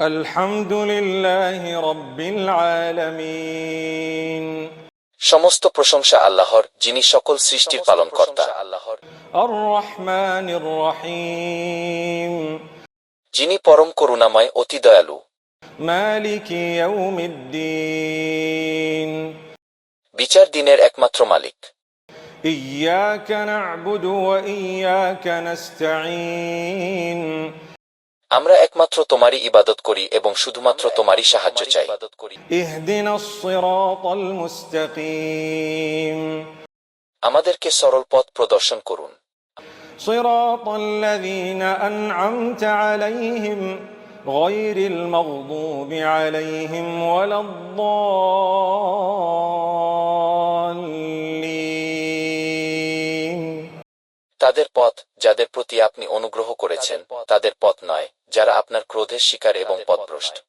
আলহামদুলিল্লাহি রাব্বিল আলামিন। সমস্ত প্রশংসা আল্লাহর, যিনি সকল সৃষ্টির পালনকর্তা। আর রহমানির রহিম। যিনি পরম করুণাময়, অতি দয়ালু। মালিকি ইয়াউমিদ্দিন। বিচার দিনের একমাত্র মালিক। ইয়াকা না'বুদু ওয়া ইয়াকা নাস্তাঈন। আমরা একমাত্র তোমারই ইবাদত করি এবং শুধুমাত্র তোমারই সাহায্য চাই। ইহদিনাস সিরাতাল মুস্তাকিম। আমাদেরকে সরল পথ প্রদর্শন করুন। সিরাতাল্লাযীনা আন'আমতা আলাইহিম গায়রিল মাগদুবি আলাইহিম ওয়ালাদ-দাল্লিন। তাদের পথ, যাদের প্রতি আপনি অনুগ্রহ করেছেন, তাদের পথ নয়, যারা আপনার ক্রোধের শিকার এবং পথভ্রষ্ট।